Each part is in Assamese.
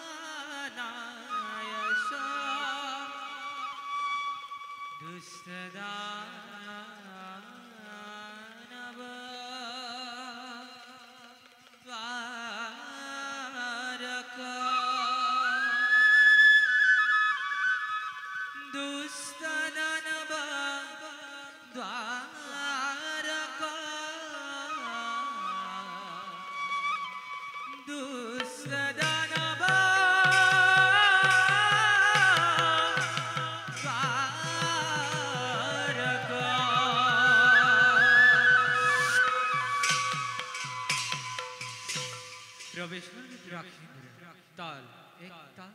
परिध्यानाय स दुष्टदानव द्वारक दुष्टदानव द्वारक दुष्टदानव द्वारक प्रवेश राखी ताल एक ताल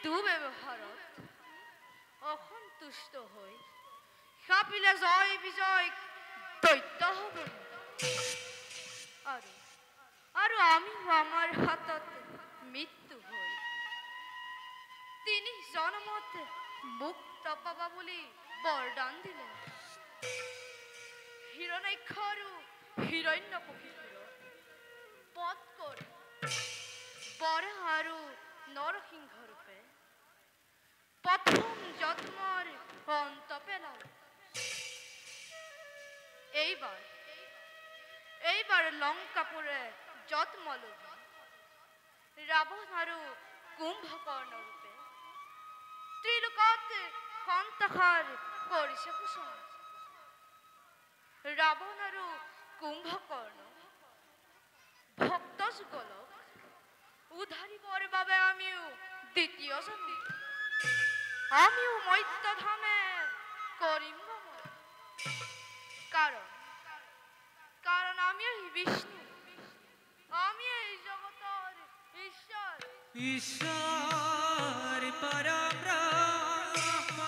দুৰ্ব্যৱহাৰত অসন্তুষ্ট হৈ কাপিলে জয় বিজয় দৈত্য হ'ব আৰু আমি আমাৰ হাতত মৃত্যু হৈ তিনি জনমত মুক্ত পাবা বুলি বৰদান দিলে হিৰণ্যাক্ষ আৰু হিৰণ্যকশিপুৰ বধ কৰি বৰাহ আৰু নৰসিংহ ৰূপে প্ৰথম জন্মৰ অন্ত পেলালে এইবাৰ লংকাপুৰে জন্ম ল'ব ৰাৱণ আৰু কুম্ভকৰ্ণ ৰূপে ত্ৰিলোকত সন্তাসাৰ কৰিছে পোষণ ৰাৱণ আৰু কুম্ভকৰ্ণ ভক্ত যুগলক উদ্ধাৰিবৰ বাবে আমিও দ্বিতীয় জন্ম আমিও মৰ্ত্যধামে কৰিম কাৰণ আমি বিষ্ণু আমি এই জগতৰ ঈশ্বৰ ঈশ্বৰ পৰম ব্ৰহ্ম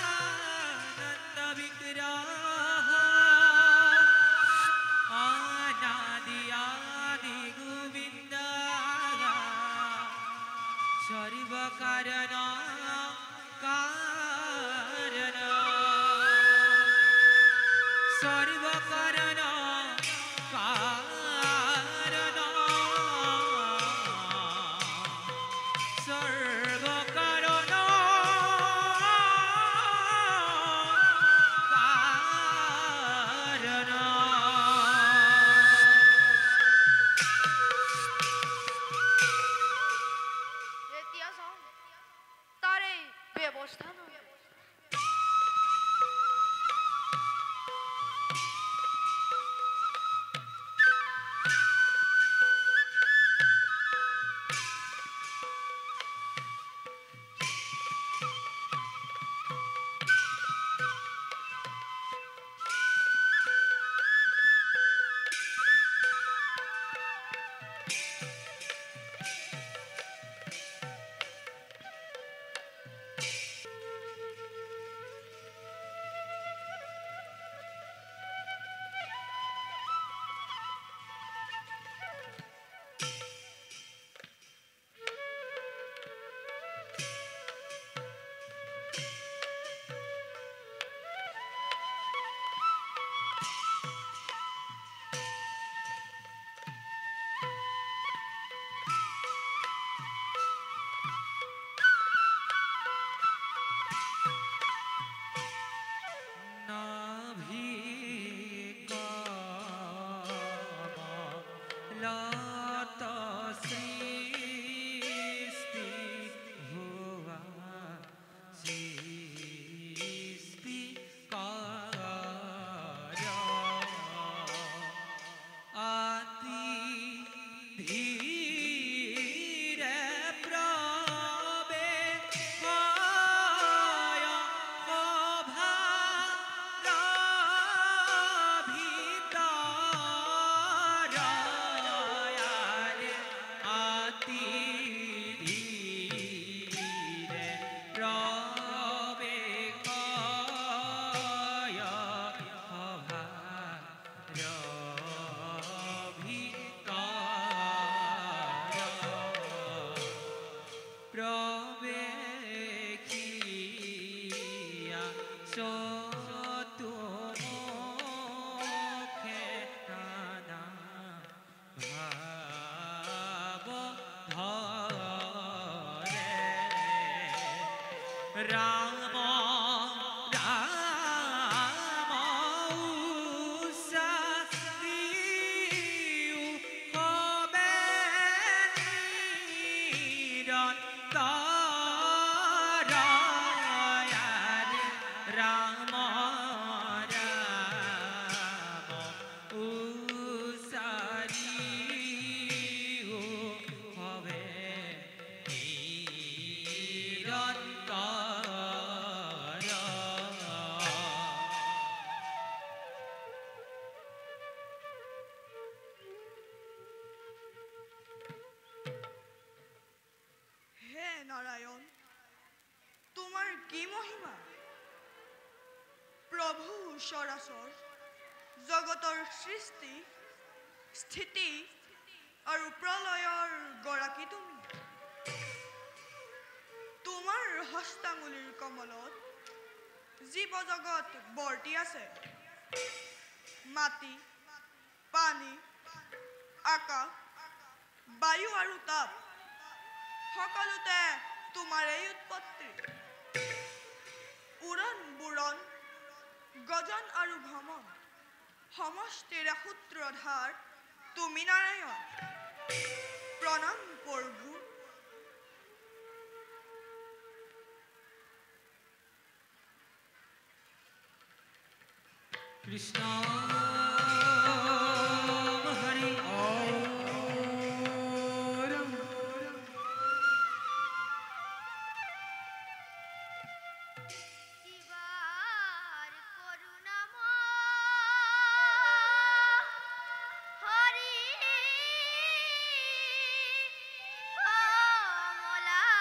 সচিদানন্দ বিগ্ৰহ অনাদি আদি গোবিন্দ সৰ্বকাৰণ কাৰণ সৰ্বকাৰণ কাৰণ সৰ্বকাৰণ কাৰণ এতিয়া যাওঁ তাৰে ব্যৱস্থা নহয় ৰাম ৰাম উষা দিউ হবে নিৰন্তৰ ৰাম ৰাম উষা দিউ হবে মহিমা প্ৰভু সৰাচৰ জগতৰ সৃষ্টি স্থিতি আৰু প্ৰলয়ৰ গৰাকী তুমি তোমাৰ হস্তাঙুলিৰ কমলত জীৱ জগত বৰ্তি আছে মাটি পানী আকাশ বায়ু আৰু তাপ সকলোতে তোমাৰেই উৎপত্তি উৰণ বুৰণ গজন আৰু ভ্ৰমণ সমষ্টিৰে সূত্ৰধাৰ তুমি নাৰায়ণ প্ৰণাম প্ৰভু কৃষ্ণ হরি শিবার করুণাময় হরি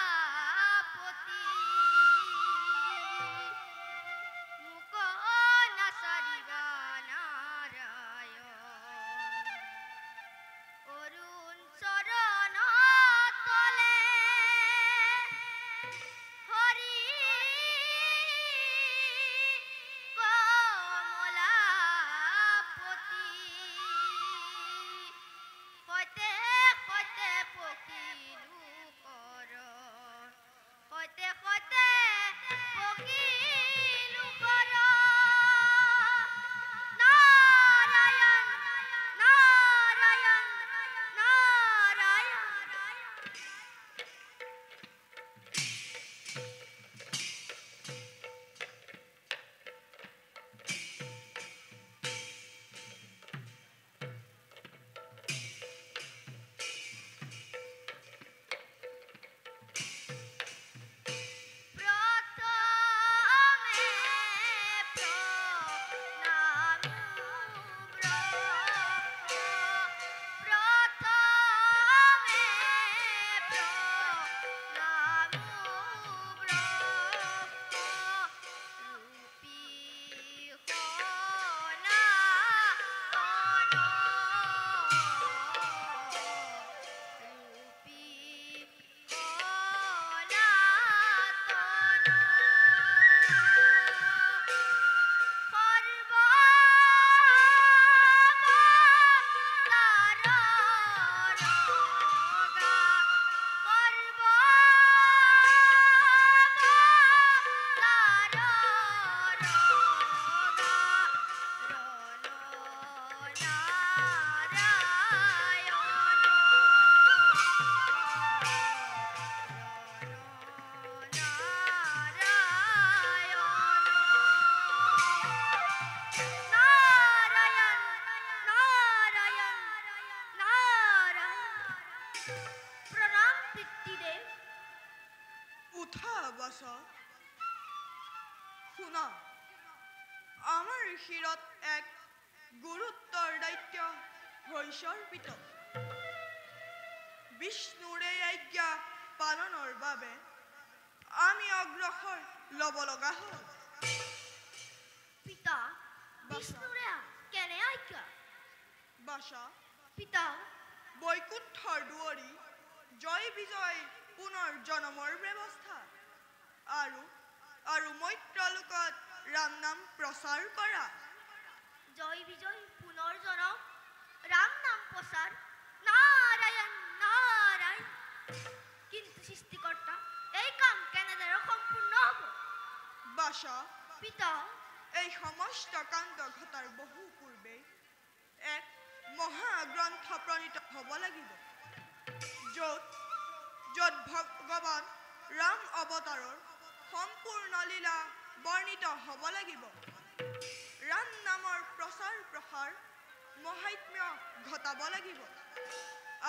কমলাপতি মুখ নাসারিবা নারায়ণ অরুণ চরণ তলে হরি কমলাপতি হইতে হইতে পকিলু কর হইতে হইতে পকিলু কর নারায়ণ নারায়ণ নারায়ণ প্রথমে প্রণাম প্রথমে প্রণাম রূপী হনা রূপী নারায়ণ নারায়ণ নারায়ণ প্রণাম পিতৃদেব উঠা বাছা শুনা আমাৰ শিৰত এক গুৰুত্বৰ দায়িত্ব হৈছৰ্পিত বিষ্ণুৰে আজ্ঞা পালনৰ বাবে আমি অগ্ৰসৰ ল'ব লগা হ'ল পিতা বিষ্ণুৰে কেনে আজ্ঞা বাছা পিতা বৈকুণ্ঠৰ দুৱৰী জয় বিজয় পুনৰ জনমৰ ব্যৱস্থা আৰু মৈত্ৰলোকত ৰাম নাম প্ৰচাৰ কৰা জয় বিজয় পুনৰ জনম ৰাম নাম প্ৰসাৰ নাৰায়ণ নাৰায়ণ কিন্তু সৃষ্টিকৰ্তা এই কাম কেনেদৰে সম্পূৰ্ণ হ'ব বাছা পিতা এই সমস্ত কাণ্ড ঘটাৰ বহু পূৰ্বে এক মহাগ্ৰন্থ প্ৰণীত হ'ব লাগিব য'ত ভগৱান ৰাম অৱতাৰৰ সম্পূৰ্ণ লীলা বৰ্ণিত হ'ব লাগিব ৰাম নামৰ প্ৰচাৰ প্ৰসাৰ মহাত্ম্য ঘটাব লাগিব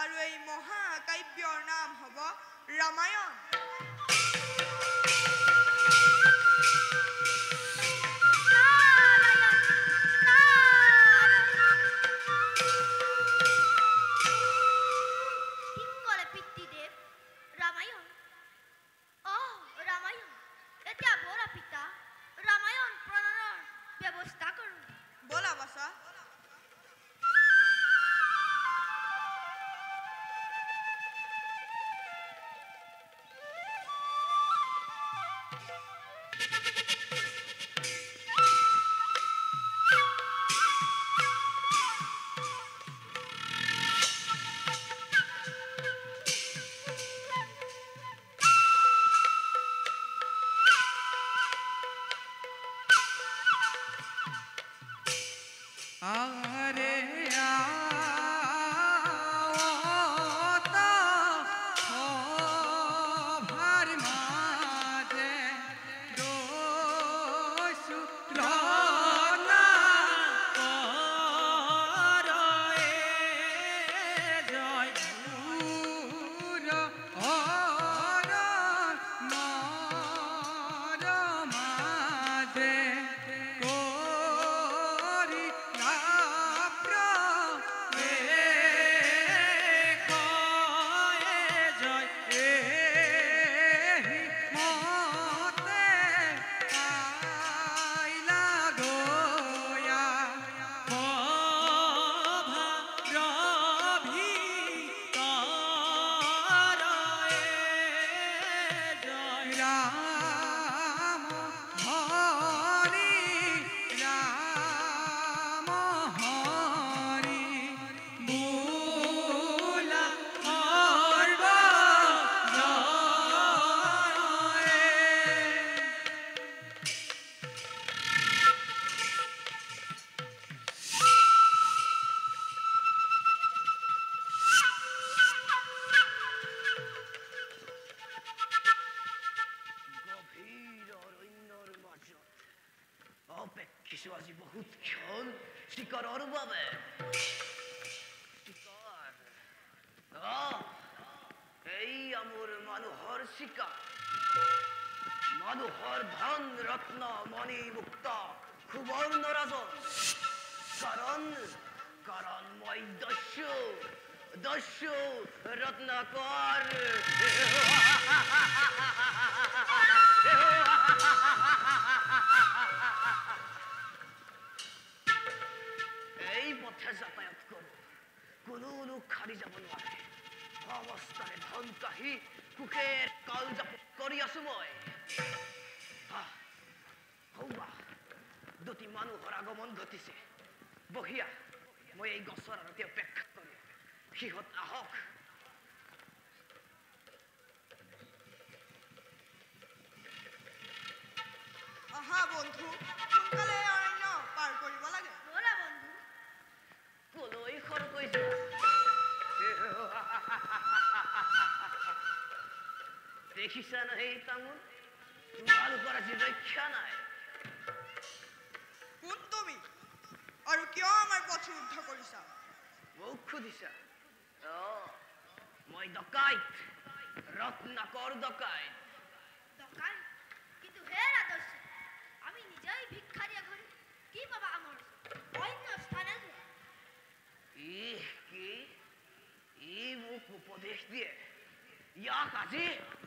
আৰু এই মহাকাব্যৰ নাম হ'ব ৰামায়ণ রামায়ণ ও রামায়ণ এটা বড় পিতা আরে ভার মাঝে দোষু রনা করয়ে জয় পুর অর নর মাঝে করি রাম হরি রাম হরি বুলা হরব জয় গভীৰ অৰণ্যৰ মাজত অপেক্ষিছো আজি বহুত ক্ষণ চিকাৰৰ বাবে চিকাৰ এইয়া মোৰ মানুহৰ চিকাৰ মানুহৰ ধন ৰত্ন মণি মুক্ত সুবৰ্ণ ৰাজত কাৰণ মই দস্যু ৰত্নাকৰ এই পথে যাতায়াত কৰো কোনো লোক খাৰি যাব নোৱাৰে অৱস্থাৰে ধন কাহি কুকেৰ কাল জাপ কৰি আছো মই হৌবা দুটি মানুহৰ আগমন ঘটিছে বহিয়া মই এই গছৰ আৰতে অপেক্ষা কৰি সিহঁত আহক আহা বন্ধু সোনকালে এই অৰণ্য পাৰ কৰিব লাগে ব'লা বন্ধু কলৈ খৰ কৈছে দেখিছা নহয় এই তামোল তোমালোকৰ আজি ৰক্ষা নাই কোন তুমি আৰু কিয় আমাৰ পথ ৰুদ্ধ কৰিছা মোক সুধিছা মই ডকাইত ৰত্নাকৰ ডকাইত দোকান কিন্তু হে আদৰ্শ আমি নিজেই ভিক্ষা দিয়া ঘৰে কি পাবা আমাৰ অন্য স্থানে যোৱা কি মোক উপদেশ দিয়ে ইয়াক আজি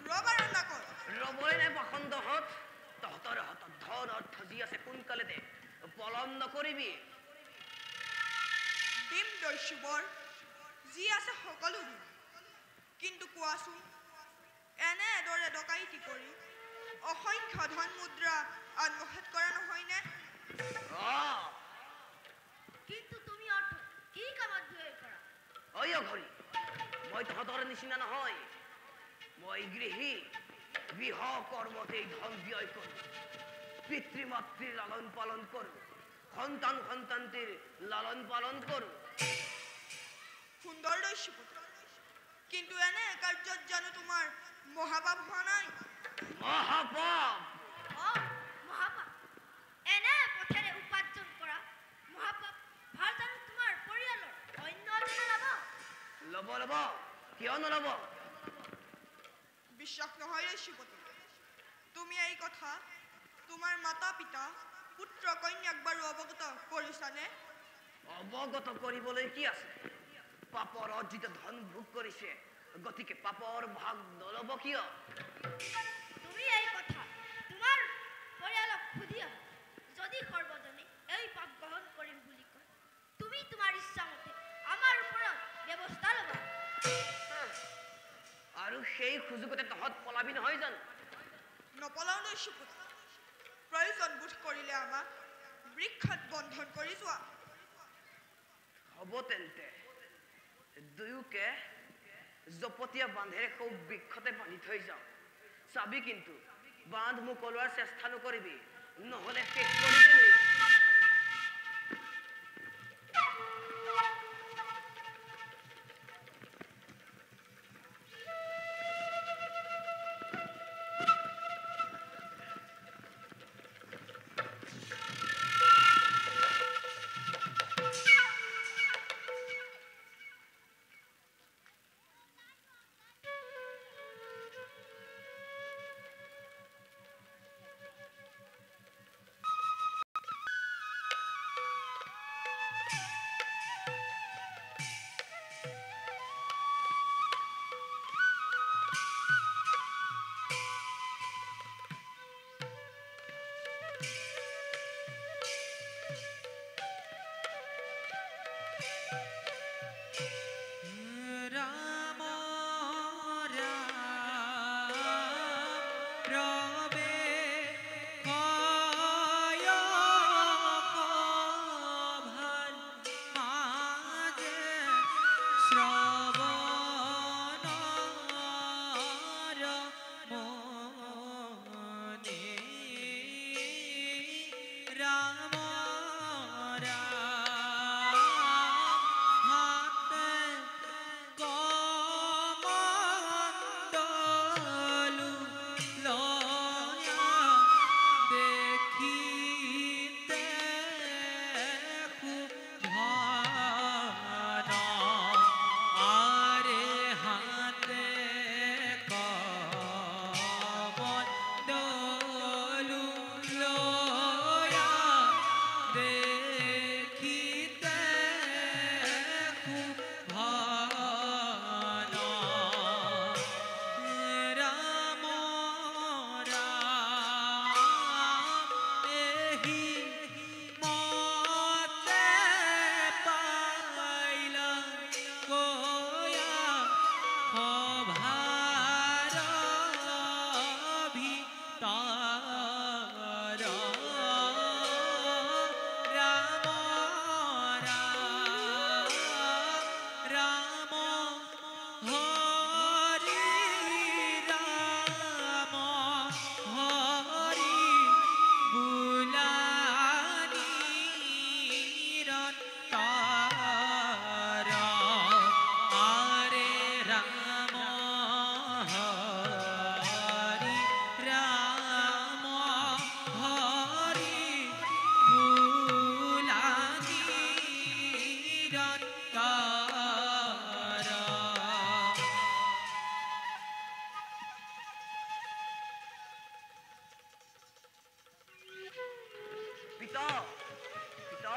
ৰবা ৰত্নাকৰ ৰবই নাই পাখণ্ডহঁত তহঁতৰ হাতত ধন অৰ্থ যি আছে সোনকালে দে পলম নকৰিবি দিম দস্যুবৰ যি আছে সকলো দিম কিন্তু কোৱাচোন এনে এদৰে ডকাইতি কৰি অসংখ্য ধন মুদ্ৰা আত্মসাৎ কৰা নহয়নে কিন্তু তুমি অৰ্থ কি কামত ব্যয় কৰা ঘড়ী মই তহঁতৰ নিচিনা নহয় মই গৃহী গৃহ কৰ্মতেই ধন ব্যয় কৰোঁ পিতৃ মাতৃৰ লালন পালন কৰোঁ সন্তানটিৰ লালন পালন কৰোঁ সুন্দৰ দস্যুপুত্ৰ কিন্তু এনে কাৰ্যত জানো তোমাৰ মহাপাপ হোৱা নাই মহাপাপ মহাপাপ এনে পথেৰে উপাৰ্জন কৰা মহাপাপ ভাল জানো তোমাৰ পৰিয়ালৰ অন্য এজনে ল'ব ল'ব কিয় নল'ব বিশ্বাস নহয় দস্যুপুত্ৰ তুমি এই কথা তোমাৰ মাতা পিতা পুত্ৰ কন্যাক বাৰু অৱগত কৰিছানে অৱগত কৰিবলৈ কি আছে পাপৰ অৰ্জিত ধন ভোগ কৰিছে গতিকে পাপৰ ভাগ নল'ব কিয় তুমি এই কথা তোমাৰ পৰিয়ালক সুধিয়া যদি সৰ্বজনে এই পাপ গ্ৰহণ কৰিম বুলি কয় তুমি তোমাৰ ইচ্ছামতে আমাৰ ওপৰত ব্যৱস্থা ল'বা আৰু সেই সুযোগতে তহঁত পলাবি নহয় জানো নপলাও লৈছো পুত্ৰ প্ৰয়োজন বোধ কৰিলে আমাক বৃক্ষত বন্ধন কৰি যোৱা হ'ব তেন্তে দুয়োকে জপতীয়া বান্ধেৰে খুব বৃক্ষতে বান্ধি থৈ যাওঁ চাবি কিন্তু বান্ধ মোকলোৱাৰ চেষ্টা নকৰিবি নহ'লে শেষ কৰি দিবি রাম রাম রবে কয় ভান মাঝে শ্রবণ মনে রাম হাতে কমণ্ডলু লয়া দেখিতে খুব ভান আরে হাতে কমণ্ডলু লয়া দেখিতে খুব ভান রাম রাম এহি মতে পাইলা গয়া সভার ভিতৰ রাম রাম হরি রাম হরি বুলানি নিরন্তর আরে রাম হরি রাম হরি বুলানি নিরন্তর পিতা পিতা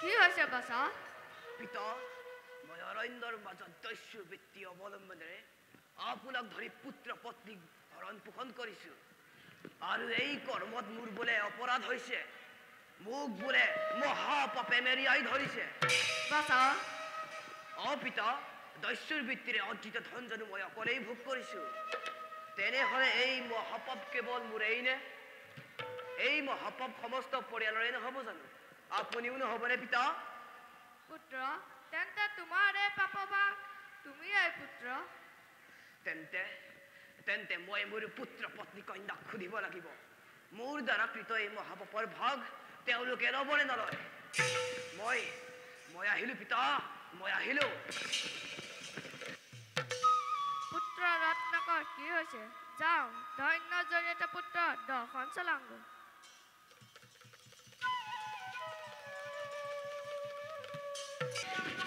কি হৈছে বাছা পিতা মই অৰণ্যৰ মাজত দস্যু বৃত্তি অৱলম্বনেৰে আপোনাক ধৰি পুত্ৰ পত্নীক ভৰণ পোষণ কৰিছো আৰু এই কৰ্মত মোৰ বোলে অপৰাধ হৈছে মোক বোলে মহাপাপে মেৰিয়াই ধৰিছে বাছা পিতা দস্যুৰ বৃত্তিৰে অৰ্জিত ধন জানো মই অকলেই ভোগ কৰিছো তেনেহ'লে এই মহাপাপ কেৱল মোৰেই নে এই মহাপাপ সমস্ত পৰিয়ালৰে নহ'ব জানো আপুনিও নহ'বনে পিতা পুত্ৰ তেন্তে তোমাৰ এই পাপভাগ তুমি এই পুত্ৰ তেন্তে তেন্তে মই মোৰ পুত্ৰ পত্নী কন্যাক সুধিব লাগিব মোৰ দ্বাৰা কৃত এই মহাপাপৰ ভাগ তেওঁলোকে ল'বনে নলয় মই আহিলো পিতা মই আহিলো পুত্ৰ ৰত্নাকৰ কি হৈছে যাওঁ ধন্যৰ জৰিয়তে পুত্ৰ দৰ্শন চলাংগৈ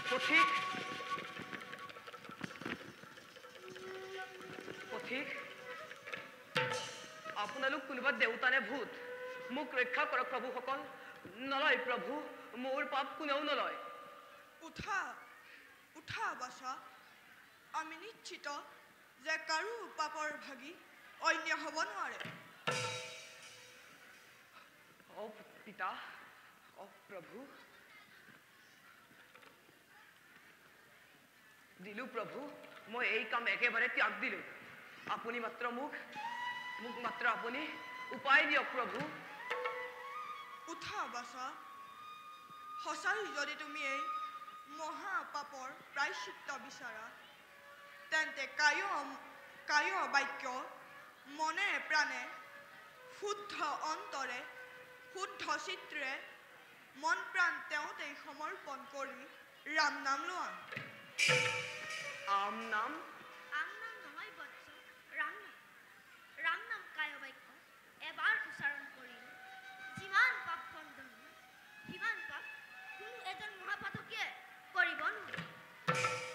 পথিক পথিক আপোনালোক কোনোবা দেউতা নে ভূত মোক ৰক্ষা কৰক প্ৰভুসকল নলয় প্ৰভু মোৰ পাপ কোনেও নলয় উঠা উঠা বাছা আমি নিশ্চিত যে কাৰো পাপৰ ভাগি অন্য হ'ব নোৱাৰে পিতা প্ৰভু দিলো প্ৰভু মই এই কাম একেবাৰে ত্যাগ দিলো আপুনি মাত্ৰ মোক মাত্ৰ আপুনি উপায় দিয়ক প্ৰভু। উঠা বাছা, সঁচাই যদি তুমি এই মহাপাপৰ প্ৰায়শ্চিত্ত বিচাৰা, তেন্তে কায় বাক্য মনে প্ৰাণে শুদ্ধ অন্তৰে শুদ্ধ চিত্ৰে মন প্ৰাণ তেওঁতেই সমৰ্পণ কৰি ৰাম নাম লোৱা। আম নাম আম নাম নহয় বৎস, ৰাম নাম। ৰাম নাম কায় বাক্য এবাৰ উচ্চাৰণ কৰিলে যিমান পাপ খণ্ডন হয়, সিমান পাপ কোনো এজন মহাপাতকীয়ে কৰিব নোৱাৰে।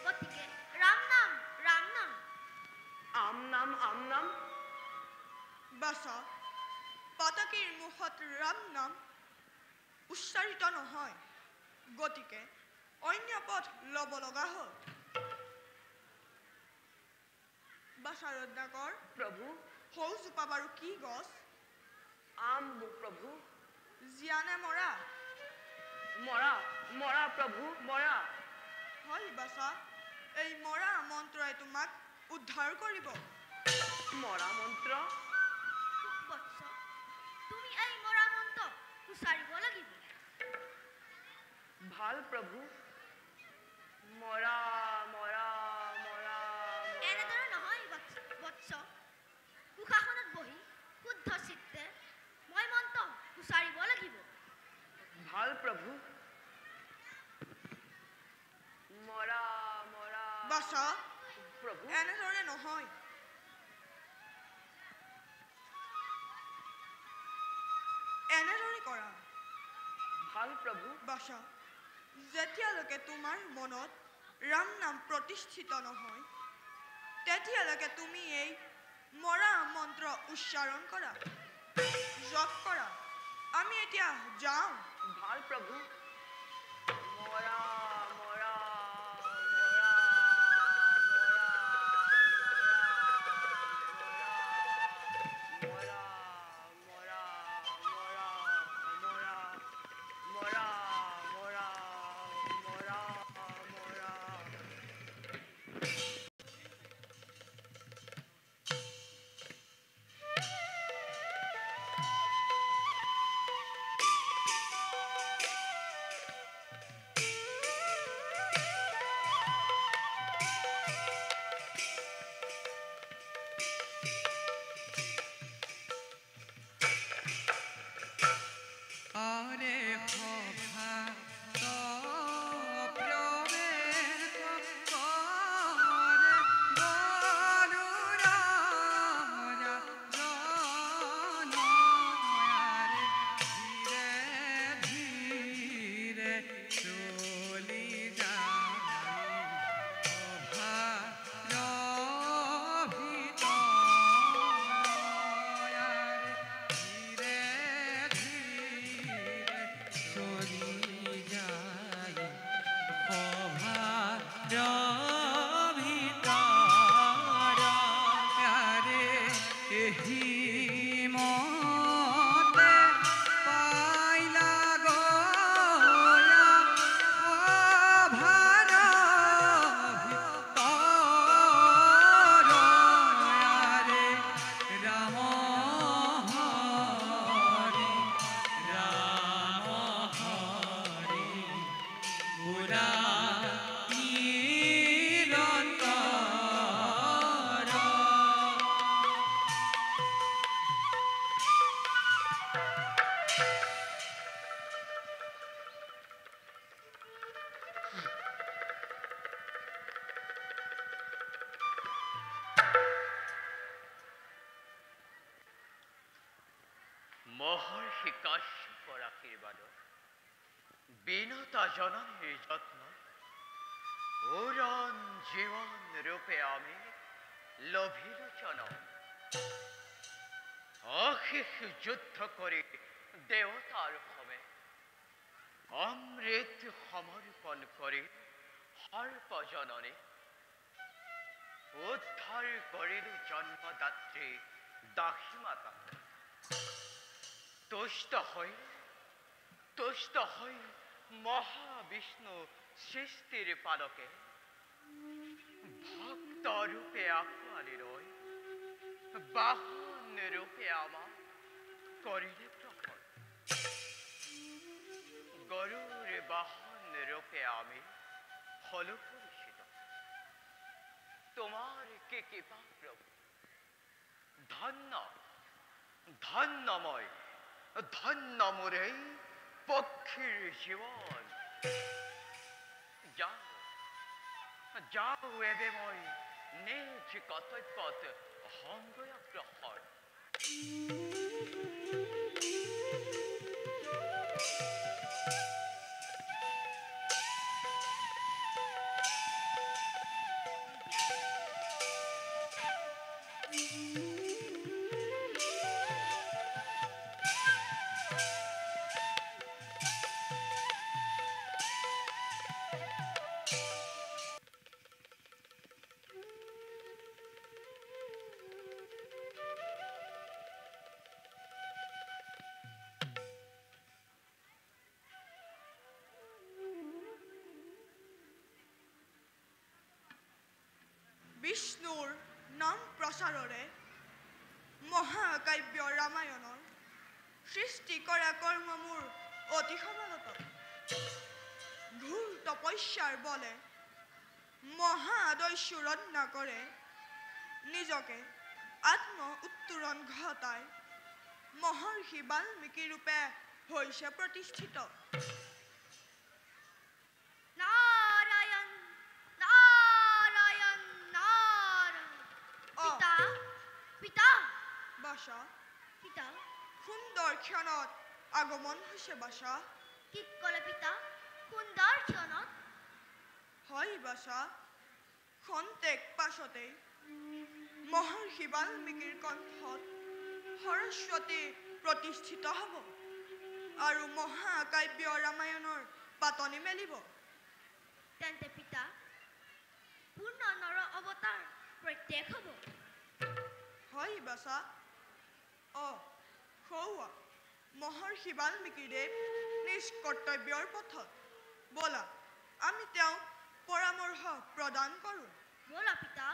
গতিকে ৰাম নাম, ৰাম নাম। আম নাম আম নাম। বাছা, পাতকীৰ মুখত ৰাম নাম উচ্চাৰিত নহয়, গতিকে অন্য পথ ল'ব লগা হ'ল। বাছা ৰত্নাকৰ, প্ৰভু সৌজোপা বাৰু কি গছ? আম প্ৰভু। জীয়ানে মৰা? মৰা মৰা প্ৰভু মৰা। হয় বাছা, এই মৰা মন্ত্ৰই তোমাক উদ্ধাৰ কৰিব। মৰা মন্ত্ৰ? বৎস, তুমি এই মৰা মন্ত্ৰ উচ্চাৰিব লাগিব। ভাল প্ৰভু। মৰা মৰা মৰা এনেদৰে নহয় বৎস, কুশাসনত বহি শুদ্ধ চিত্তে মই মন্ত্ৰ উচ্চাৰিব লাগিব। ভাল প্ৰভু। মৰা মৰা বাছা, প্ৰভু। এনেদৰে নহয়। এনেদৰে কৰা। ভাল প্ৰভু। বাছা, যেতিয়ালৈকে তোমাৰ মনত ৰাম নাম প্ৰতিষ্ঠিত নহয়, তেতিয়ালৈকে তুমি এই মৰা মন্ত্ৰ উচ্চাৰণ কৰা, জপ কৰা। আমি এতিয়া যাওঁ। ভাল প্ৰভু। মৰা মৰা মহৰ্ষি কাশ্যপৰ আশীৰ্বাদত বিনতা জননীৰ যত্ন উৰণ জীৱন ৰূপে আমি লভিলোচন অশেষ যুদ্ধ কৰি দেৱতাৰ সমে অমৃত সমৰ্পণ কৰি সৰ্বজননী উদ্ধাৰ কৰিলো জন্মদাত্ৰী দাসী মাতা। তুষ্ট হৈ মহাবিষ্ণু সৃষ্টিৰ পালকে ভক্ত ৰূপে আঁকোৱালি লৈ বাহন রূপে আমার করিলে প্রকট। গরুর বাহন রূপে আমি হল পরিচিত। তোমার কে কৃপা প্রভু, ধন্য ধন্যময় ধন্য মোরে পক্ষীর জীবন। যাও যাও এবে মই নিজ কর্তব্যত হঙ্গয়া গ্রহণ। বিষ্ণুৰ নাম প্ৰচাৰৰে মহাকাব্য ৰামায়ণৰ সৃষ্টি কৰা কৰ্ম মোৰ অতি সমাগত। ঘোৰ তপস্যাৰ বলে মহাদস্যুৰত্না কৰে নিজকে আত্ম উত্তৰণ ঘটাই মহৰ্ষি বাল্মীকি ৰূপে হৈছে প্ৰতিষ্ঠিত। নাৰায়ণ নাৰায়ণ নাৰায়ণ। পিতা পিতা বাসা পিতা সুন্দৰ ক্ষণত আগমন হৈছে বাসা। কি কলে পিতা? সুন্দৰ ক্ষণত? হয় বাসা, খন্তেক পাছতেই মহৰ্ষি বাল্মীকিৰ কণ্ঠত সৰস্বতী প্ৰতিষ্ঠিত হ'ব আৰু মহাকাব্য ৰামায়ণৰ পাতনি মেলিব। তেন্তে পিতা পূৰ্ণ নৰ অৱতাৰ প্ৰত্যেক হ'ব। হয় বাসা। সৌৱা মহৰ্ষি বাল্মীকিদেৱ নিজ কৰ্তব্যৰ পথত। ব'লা আমি তেওঁক পৰামৰ্শ প্ৰদান কৰোঁ। ব'লা পিতা।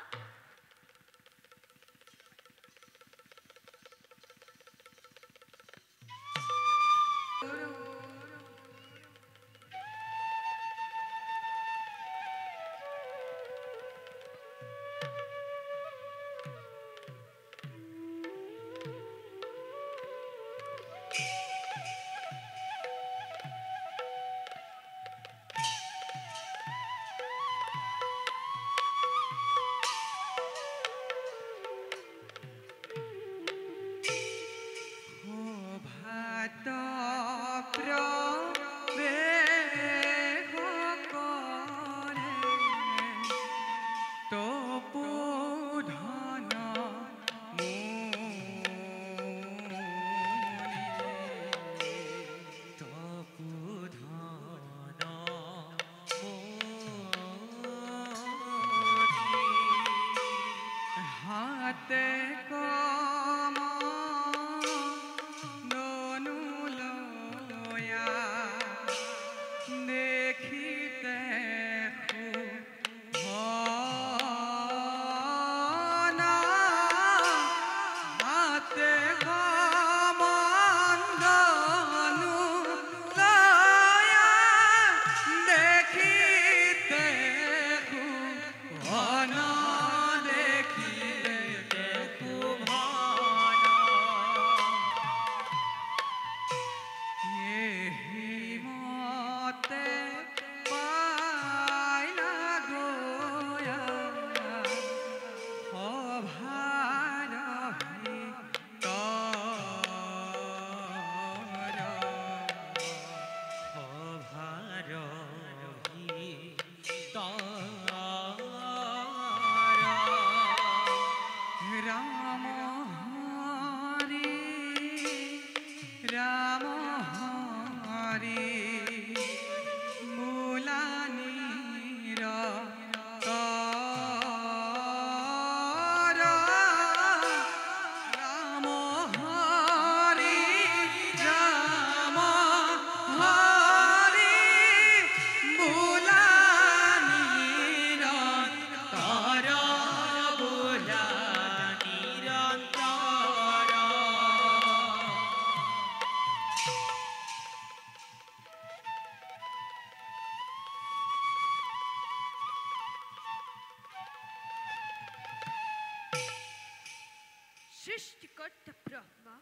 সৃষ্টিকৰ্তা ব্ৰহ্মা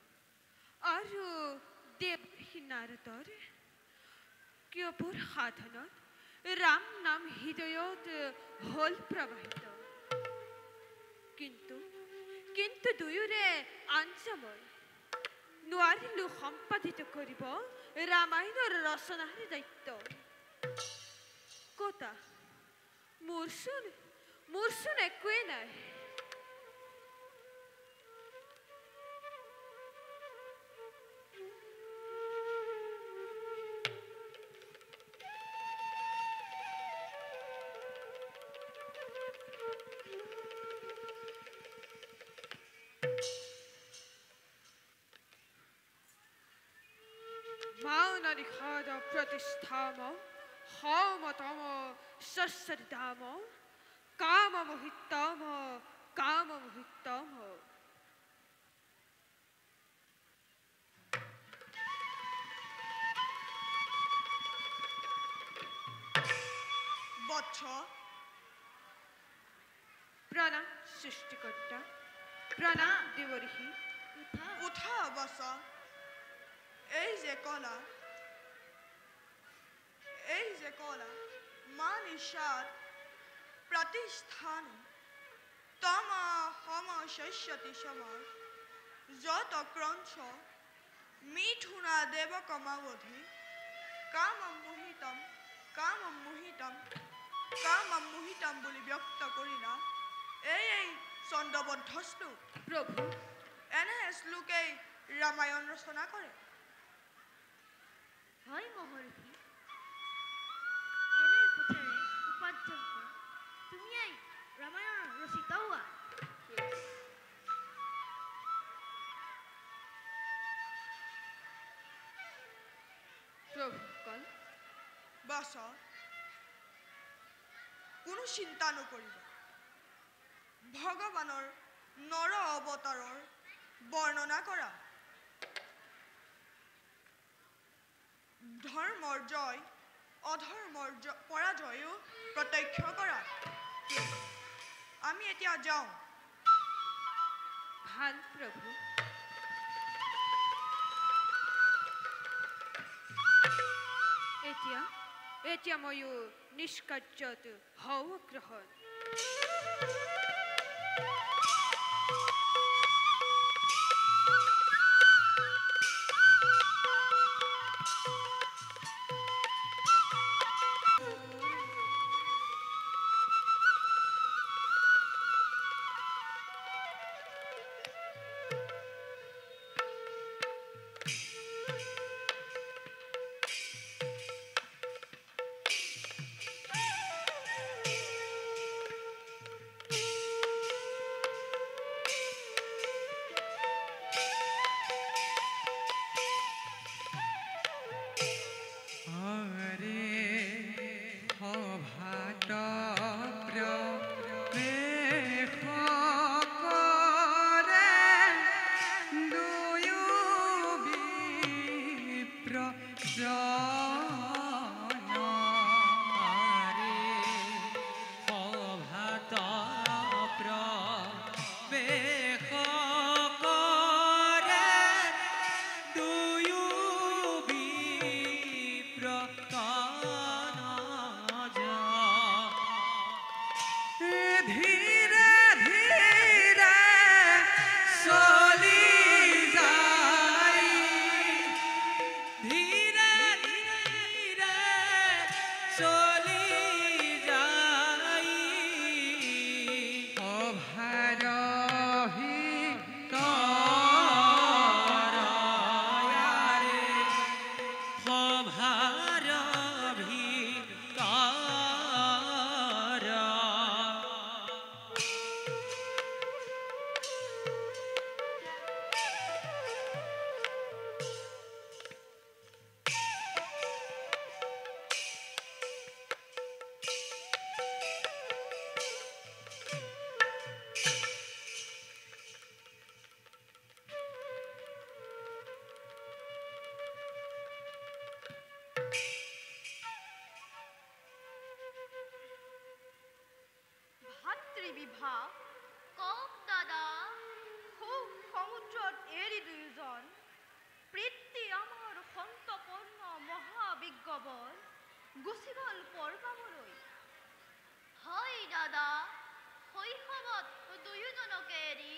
আৰু দেৱৰ্ষি নাৰদৰ কিয়পুৰ সাধনত ৰাম নাম হৃদয়ত হল প্ৰবাহিত কিন্তু দুয়োৰে আঞ্জামৰ নোৱাৰিলো সম্পাদিত কৰিব ৰামায়ণৰ ৰচনাৰ দায়িত্ব কতা মোৰচোন একোৱে নাই মাউনানিষাদ প্ৰতিষ্ঠাম হমতম সস্যদাম কামমোহিতম বৎস প্ৰণাম সৃষ্টিকৰ্তা প্ৰণাম দেৱৰ্ষি উঠা বৎস এই যে কলা মা নিষাদ প্ৰতিষ্ঠান তম হম শস্যতি সমাজ যত ক্ৰঞ্চ মিথুনা দেৱ কমাৱধি কামম মোহিতম বুলি ব্যক্ত কৰিলা এই চন্দ্ৰবদ্ধ শ্লোক প্ৰভু এনে শ্লোকেই ৰামায়ণ ৰচনা কৰে হয় মহৰ্ষি এনে পথেৰে উপাৰ্জন কৰা তুমিয়েই ৰামায়ণ ৰচিত হোৱা প্ৰভুসকল বৎস কোনো চিন্তা নকৰিবা ভগৱানৰ নৰ অৱতাৰৰ বৰ্ণনা কৰা ধৰ্মৰ জয় অধৰ্মৰ পৰাজয়ো প্ৰত্যক্ষ কৰা আমি এতিয়া যাওঁ ভাল প্ৰভু এতিয়া ময়ো নিষ্কাৰ্যত হওঁ গ্ৰহণ এৰি দুয়োজন পৃথ্বী আমাৰ সন্তপূৰ্ণ মহাবিজ্ঞৱৰ গুচি গ'ল পৰপাবলৈ। হয় দাদা, শৈশৱত দুয়োজনকে এৰি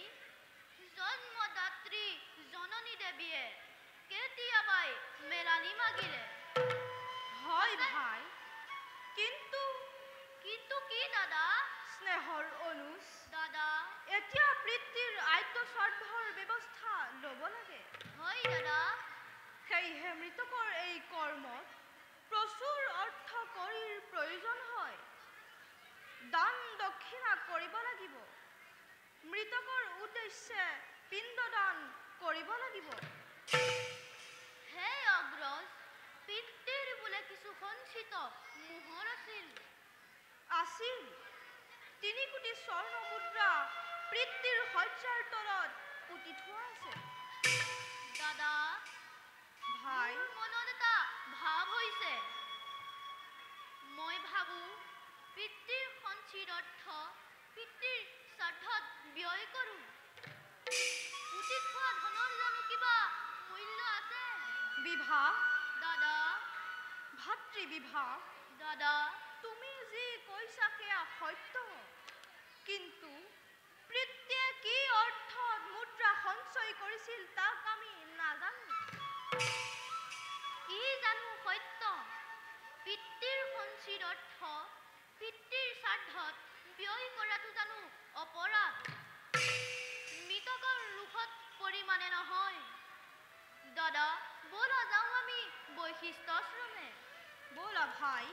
জন্মদাত্ৰী জননী দেৱীয়ে কেতিয়াবাই মেলানি মাগিলে। হয় ভাই, কিন্তু কিন্তু কি দাদা? স্নেহৰ অনুজ দাদা, এতিয়া পৃথ্বীৰ আত্মস্বাৰ্থৰ ব্যৱস্থা ল'ব লাগে। হয় দাদা, সেয়েহে মৃতকৰ এই কৰ্মত প্ৰচুৰ অৰ্থ কৰিৰ প্ৰয়োজন হয়। দান দক্ষিণা কৰিব লাগিব। মৃতকৰ উদ্দেশ্যে পিণ্ডদান কৰিব লাগিব। হে অগ্ৰজ, পিতৃৰ বোলে কিছু সঞ্চিত মোহৰ আছিল। আছিল ৩ কোটি স্বৰ্ণ মুদ্ৰা পৃথ্বীৰ শয্যাৰ তলত পুতি থোৱা আছে। দাদা, ভাই, মোৰ মনত এটা ভাৱ হৈছে। মই ভাবো পিতৃৰ সঞ্চিত অৰ্থ পিতৃৰ স্বাৰ্থত ব্যয় কৰোঁ। পুতি থোৱা ধনৰ জানো কিবা মূল্য আছে? বিভা, দাদা, ভাতৃ বিভা, দাদা, তুমি যি কৈছা সেয়া সত্য, কিন্তু পৃথ্বীয়ে কি অৰ্থত মুদ্ৰা সঞ্চয় কৰিছিল তাক আমি নাজানো। ই জানো সত্য, পিতৃৰ সঞ্চিত অৰ্থ পিতৃৰ স্বাৰ্থত ব্যয় কৰাটো জানো অপৰাধ? মৃতকৰ লোকত পৰিমাণে নহয়। দাদা, ব'লা যাওঁ আমি বৈশিষ্ট্য আশ্ৰমে। ব'লা ভাই।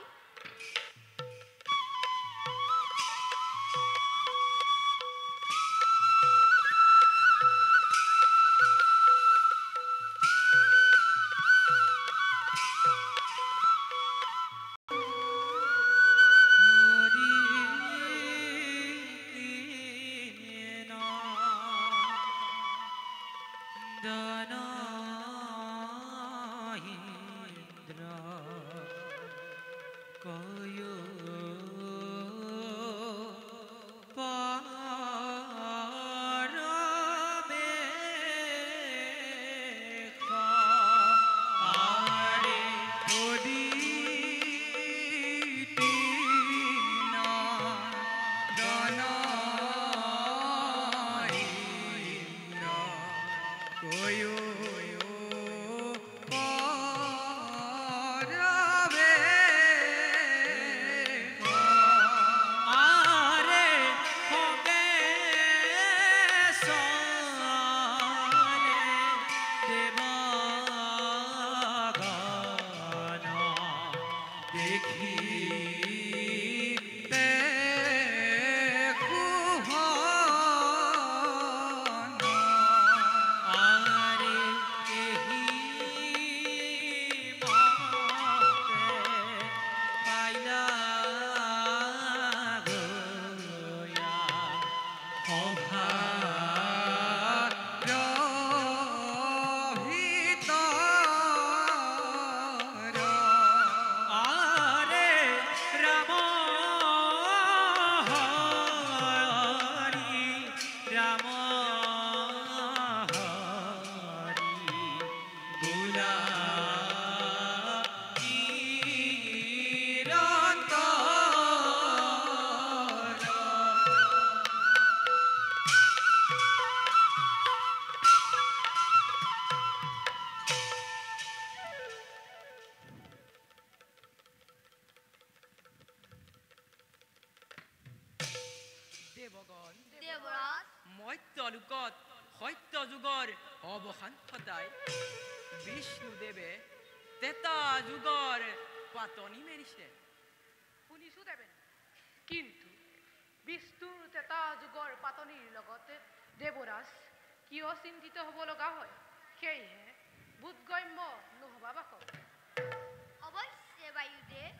মধ্যলোকত সত্য যুগৰ অৱসান ঘটাই বিষ্ণুদেৱে তেতা যুগৰ পাতনি মেলিছে। শুনিছোঁ দেৱে, কিন্তু বিষ্ণুৰ তেতা যুগৰ পাতনিৰ লগতে দেৱৰাজ কিয় চিন্তিত হ'ব লগা হয়, সেয়েহে বোধগম্য নহ'বা বাক। অৱশ্যে বায়ুদেৱ,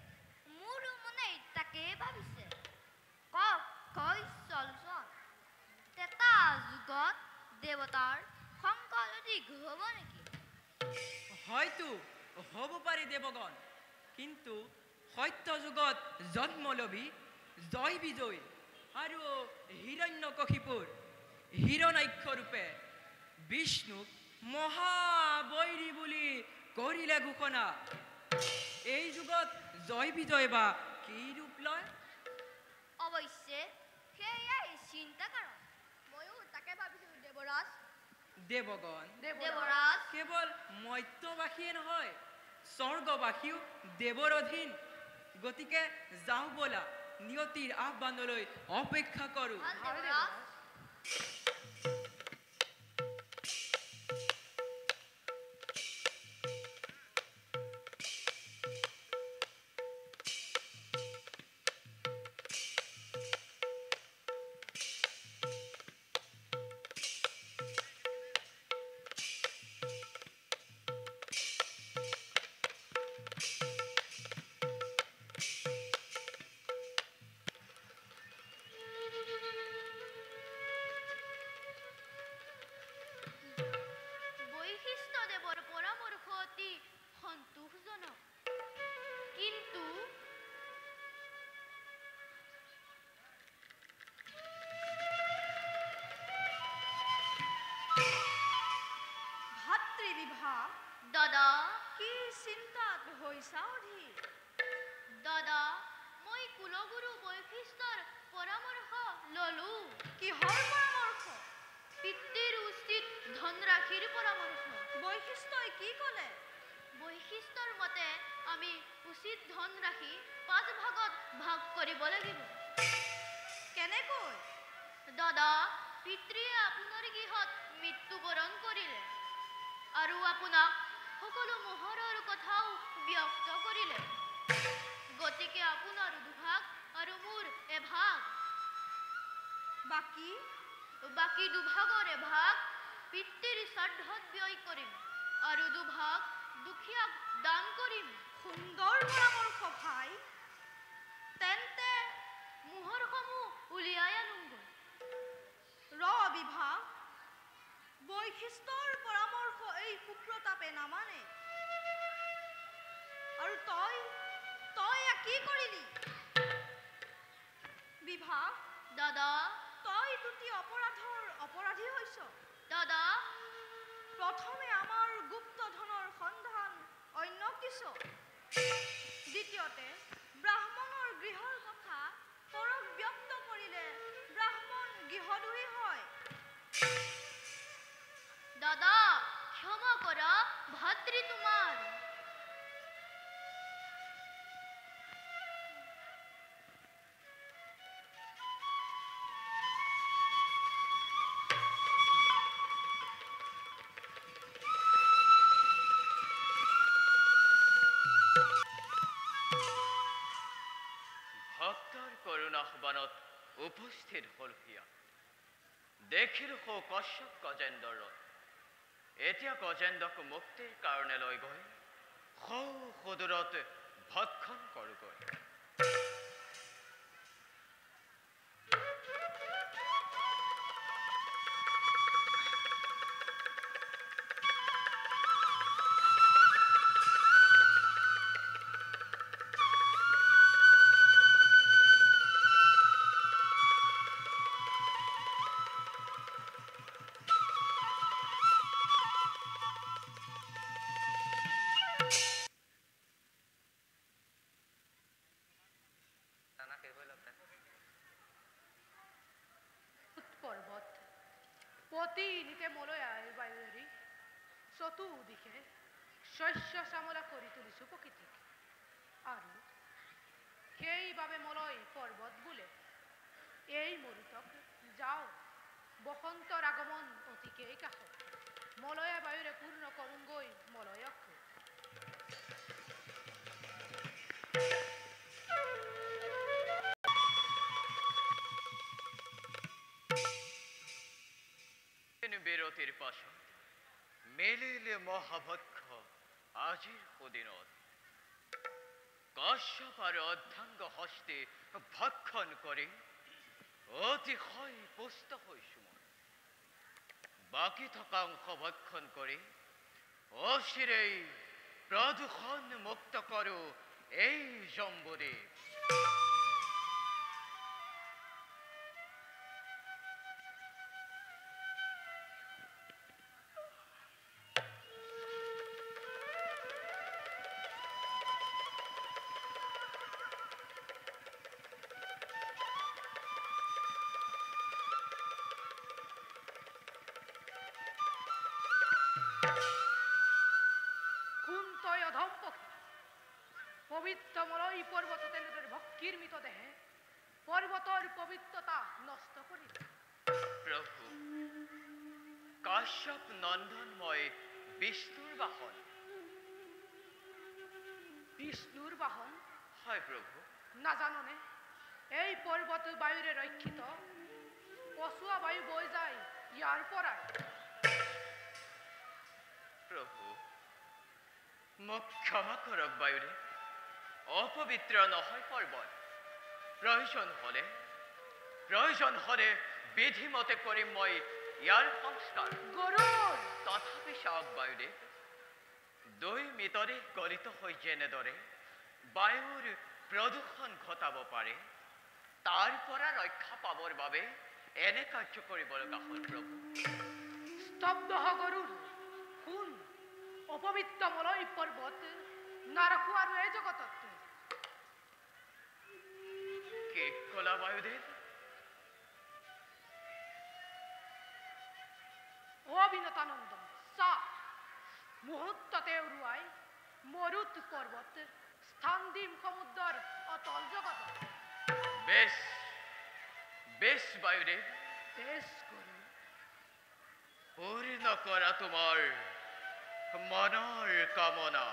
মোৰো মনে তাকে ভাবিছে। কওক কৈ চলচোন, তেতা যুগত দেৱতাৰ সংকট অধিক হ'ব নেকি? হয়তো হ'ব পাৰে দেৱগণ, কিন্তু সত্য যুগত জন্মলভী জয় বিজয় আৰু হিৰণ্যকশিপুৰ হিৰণ্যাক্ষ ৰূপে বিষ্ণুক মহাবৈৰী বুলি কৰিলে ঘোষণা। এই যুগত জয় বিজয় বা কি ৰূপ লয়? অৱশ্যে সেয়াই চিন্তা কাৰণ। ময়ো তাকে ভাবিছোঁ দেৱৰাজ। দেৱগণ, দেৱৰাজ কেৱল মৰ্ত্যবাসীয়ে নহয়, স্বৰ্গবাসীও দেৱৰ অধীন। গতিকে যাওঁ ব'লা, নিয়তিৰ আহ্বানলৈ অপেক্ষা কৰোঁ। ভাল দেৱৰাজ। বৈশিষ্ট্য দেৱৰ পৰামৰ্শ অতি সন্তোষজনক, কিন্তু ভাতৃবিভাগ, দাদা কি চিন্তাত হৈছা অধীৰ? দাদা মই কুলগুৰু বৈশিষ্ট্যৰ পৰামৰ্শ ললো। কিহৰ পৰামৰ্শ? পিতৃৰ উচিত ধনৰাশিৰ পৰামৰ্শ। বৈশিষ্ট্যই কি ক'লে? বৈশিষ্ট্যৰ মতে আমি উচিত ধনৰাশি 5 ভাগত ভাগ কৰিব লাগিব। কেনেকৈ? দাদা পিতৃয়ে আপোনাৰ গৃহত মৃত্যুবৰণ কৰিলে আৰু আপোনাক সকলো মোহৰৰ কথাও ব্যক্ত কৰিলে। গতিকে আপোনাৰ 2 ভাগ আৰু মোৰ 1 ভাগ। বাকী বাকী 2 ভাগৰ 1 ভাগ পিতৃৰ শ্ৰাদ্ধত ব্যয় কৰিম আৰু 2 ভাগ দুখীয়াক দান কৰিম। সুন্দৰ পৰামৰ্শ ভাই। তেন্তে মোহৰসমূহ উলিয়াই আনোগৈ। বিভাগ, বৈশিষ্ট্যৰ পৰামৰ্শ এই সুপ্ৰতাপে নামানে। আৰু তই কি কৰিলি? বিভাগ, দাদা তই দুটি অপৰাধৰ অপৰাধী হৈছ। দাদা প্ৰথমে আমাৰ গুপ্ত ধনৰ সন্ধান অন্যক দিছ। দ্বিতীয়তে ব্ৰাহ্মণৰ গৃহৰ কথা পৰক ব্যক্ত কৰিলে ব্ৰাহ্মণ গৃহদ্ৰোহী হয়। দাদা ক্ষমা কৰা, ভাতৃ তোমাৰ। ভক্তৰ কৰুণ আহ্বানত উপস্থিত হল হিয়া। দেখিল সৌ কশ্যপ গজেন্দ্ৰৰ। এতিয়া গজেন্দ্ৰক মুক্তিৰ কাৰণে লৈ গৈ সুদূৰত ভক্ষণ কৰোগৈ। পৰ্বত প্ৰতিনিতে মলয়াৰ বায়ুৰি চতুৰ্দিশে শস্য শ্যামলা কৰি তুলিছোঁ প্ৰকৃতিক। আৰু সেইবাবে মলয় পৰ্বত বোলে। এই মৰুতক যাওঁ, বসন্তৰ আগমন অতিকেই কাষত। মলয়া বায়ুৰে পূৰ্ণ কৰোঁগৈ মলয়ক। বিৰতিৰ পাছত মেলিলে মহাভক্ষ আজিৰ সুদিনত। কশ্যপ আৰু অৰ্ধাংগ হস্তে ভক্ষণ কৰি অতিশয় পুষ্ট হৈছো মই। বাকী থকা অংশ ভক্ষণ কৰি অচিৰেই প্ৰদূষণ মুক্ত কৰো এই জম্বুদ্বীপ। কোন তই অধম পক্ষী পবিত্ৰ মলয় পৰ্বত তেনেদৰে ভক্তিৰ মৃতদেহে পৰ্বতৰ পবিত্ৰতা নষ্ট কৰিলে। প্ৰভু কাশ্যপ নন্দন মই বিষ্ণুৰ বাহন। বিষ্ণুৰ বাহন হয় প্ৰভু। নাজাননে এই পৰ্বত বায়ুৰে ৰক্ষিত পচুৱা বায়ু বৈ যায় ইয়াৰ পৰাই। প্ৰভু মোক ক্ষমা কৰক বায়ুৰে, অপবিত্ৰ নহয় পৰ্বত। প্ৰয়োজন হলে বিধিমতে কৰিম মই ইয়াৰ সংস্কাৰ। গৰুৰ তথাপি চাওক বায়ুৰে, দুই মৃতদেহ গলিত হৈ যেনেদৰে বায়ুৰ প্ৰদূষণ ঘটাব পাৰে, তাৰ পৰা ৰক্ষা পাবৰ বাবে এনে কাৰ্য কৰিব লগা হ'ল প্ৰভু। স্তব্ধ গৰুৰ কোন অপবিত্ৰ মলয় পৰ্বত নাৰাখো আৰু এই জগতত। কি কলা বায়ুদেৱ? অবিনতানন্দ চা মুহূৰ্ততে উৰুৱাই মৰুত পৰ্বত স্থান দিম সমুদ্ৰৰ অতল জগতত। বেশ বেশ বায়ুদেৱ, বেশ গৰু পূৰ্ণ কৰা তোমাৰ মনৰ কামনা।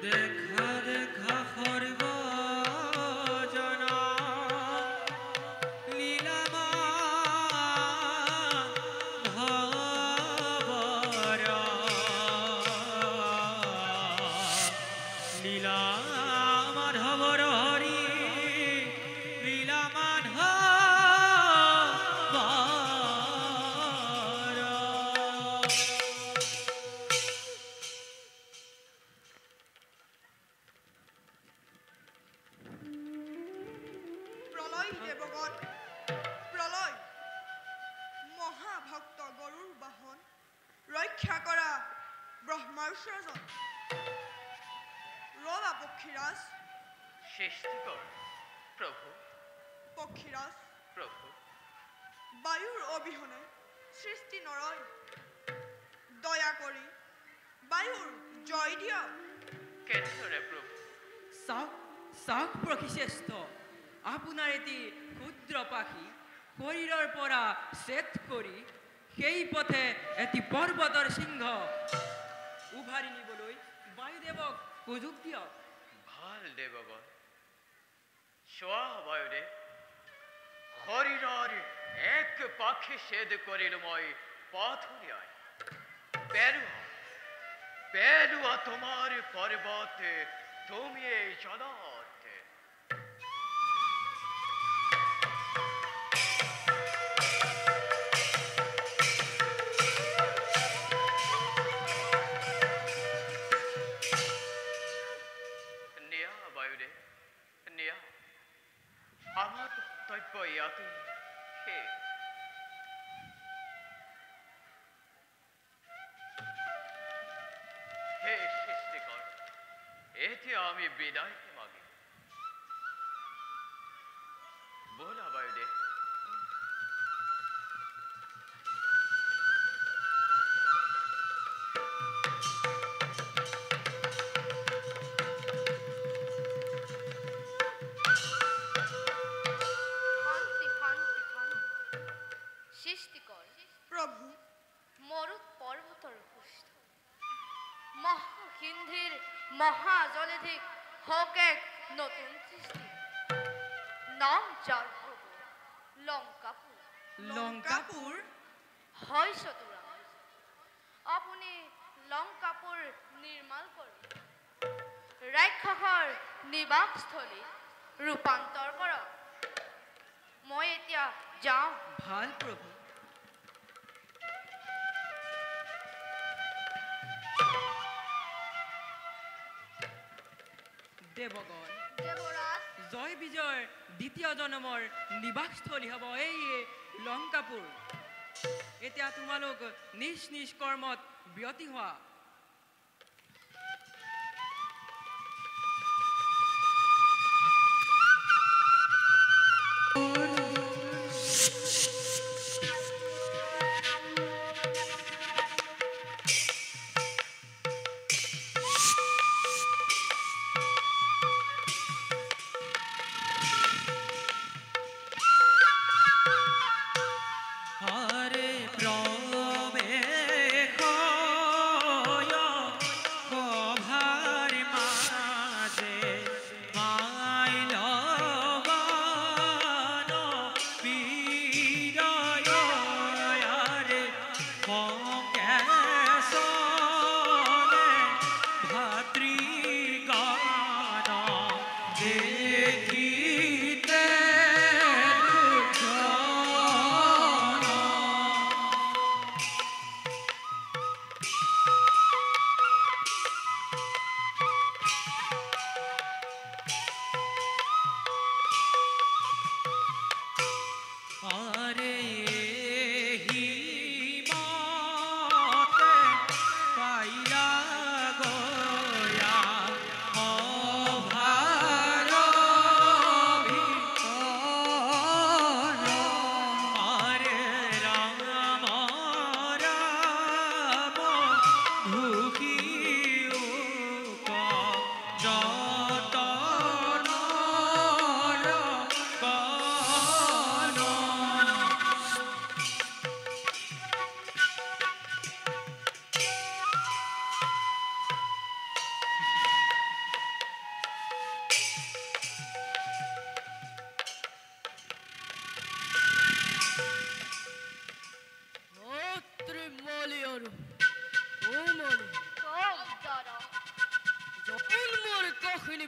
দেখা দেখা সৰ্বজনা লীলামা ভৱৰ লীলা মাধৱৰ হৰি লীলা মাধৱৰ। প্ৰলয় দেৱগণ, প্ৰলয় মহাভক্ত গৰুৰ বাহন, ৰক্ষা কৰা ব্ৰহ্মাৰ স্বজন। ৰবা পক্ষীৰাজ, সৃষ্টিকৰ প্ৰভু। পক্ষীৰাজ প্ৰভু বায়ুৰ অবিহনে সৃষ্টি নৰয়। দয়া কৰি বায়ুৰ জয় দিয়ক। কেনেদৰে প্ৰভু? চাওক চাওক প্ৰকৃশ্ৰেষ্ঠ, আপোনাৰ এটি ক্ষুদ্ৰ পাখি শৰীৰৰ পৰা ছেদ কৰি সেই পথে এটি পৰ্বতৰ সিংহ উভাৰি নিবলৈ বায়ুদেৱক সুযোগ দিয়ক। ভাল দেৱগণ, চোৱা বায়ুদেৱ, শৰীৰৰ এক পাখি ছেদ কৰিলো মই পথ উলিয়াই। পেলোৱা তোমাৰ পৰ্বত তুমি এই জলত। নিয়া বায়ুদেৱ, নিয়া। আমাৰ কৰ্তব্য ইয়াতে শেষ। হে সৃষ্টিকৰ, এতে আমি বিদায় মাগি। বলা বায়ুদেব। শান্তি শান্তি শান্তি। সৃষ্টিকৰ প্ৰভু মৰুত পৰ্বতৰ পুষ্ট মহাসিন্ধিৰ মহাজলেধিক হওক এক নতুন সৃষ্টি। নাম যাৰ হ'ব লংকাপুৰ। লংকাপুৰ হয় চতুৰা, আপুনি লংকাপুৰ নিৰ্মাণ কৰি ৰাক্ষসৰ নিবাসস্থলী ৰূপান্তৰ কৰক। মই এতিয়া যাওঁ। ভাল প্ৰভু। দেৱগণ, দেৱৰাজ জয় বিজয়ৰ দ্বিতীয় জন্মৰ নিবাসস্থলী হ'ব এই লংকাপুৰ। এতিয়া তোমালোক নিজ নিজ কৰ্মত ব্যতি হোৱা।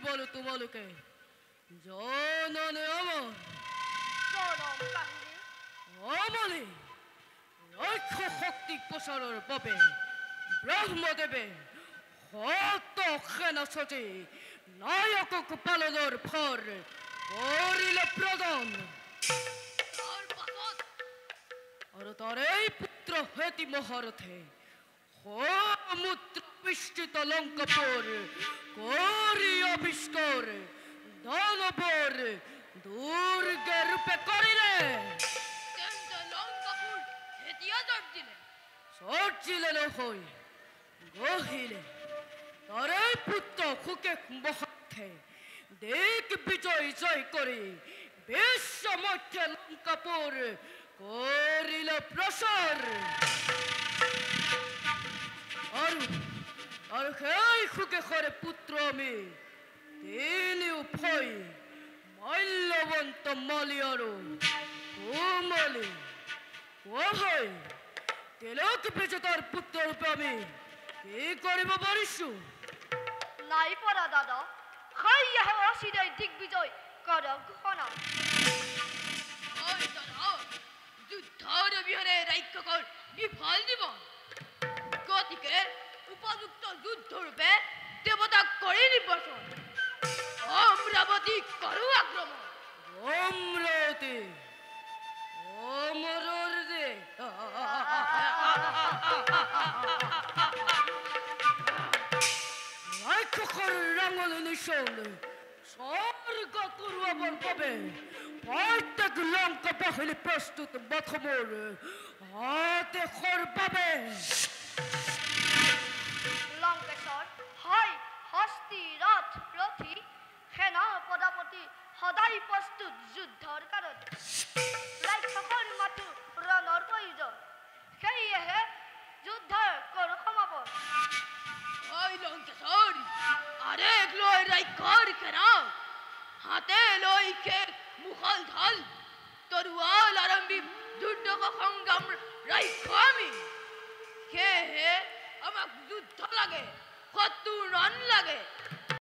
বলো তোমালোকে জননে অমৰ জনম কাহিনী অমলে ঐক্য শক্তি প্ৰচাৰৰ বাবে ব্ৰহ্মদেৱে শত সেনা সজে নায়কক পালনৰ ফৰ কৰিলে প্ৰদান আৰু তাৰেই পুত্ৰ হেতি মহাৰথে সমুদ্ৰ বিস্তৃত লংকাপুৰ কৰি আবিষ্কাৰ দানৱৰ দুৰ্গে ৰূপে কৰিলে চৰ্জিলে নহয় গহিলে তাৰেই পুত্ৰ সুকে মহাৰ্থে দেশ বিজয় জয় কৰি বিশ্ব মধ্যে লংকাপুৰ কৰিলে প্ৰচাৰ আৰু সেই সুকেশৰে পুত্ৰ আমি তিনিও ভয় মূল্যৱন্ত মালি আৰু কোমলি কোৱা হয় তিলক বিজেতাৰ পুত্ৰৰূপে আমি কি কৰিব পাৰিছো নাই পৰা দাদা সেয়েহে অচিৰেই দিগ্বিজয় কৰক ঘোষণা যুদ্ধৰ অবিহনে ৰাক্ষসৰ বিফল দিব গতিকে উপযুক্ত যুদ্ধৰূপে দেৱতাক কৰি নিৰ্বাচন অমৰাৱতী কৰো আক্ৰমণ অমৰাৱতী অমৰৰ যে ৰাক্ষসৰ ৰাঙলী নিশান স্বৰ্গ কৰোৱাবৰ বাবে প্ৰত্যেক লংকা বাহিনী প্ৰস্তুত বাথমৰ আদেশৰ বাবে লংকেশ্বৰ হয় হস্তি ৰথ ৰথী সেনা পদাপতি সদায় প্ৰস্তুত যুদ্ধৰ কাৰণে ৰাক্ষসৰ মাথো ৰণৰ প্ৰয়োজন সেয়েহে যুদ্ধৰ কৰো সমাপন ওই লংকেশ্বৰ আৰেক লৈ ৰাক্ষসৰ সেনা হাতে লৈ মুখল ঢাল তৰোৱাল আৰম্ভি দুৰ্দশ সংগ্ৰাম ৰাক্ষস আমি সেয়েহে আমাক যুদ্ধ লাগে শত্ৰু ৰণ লাগে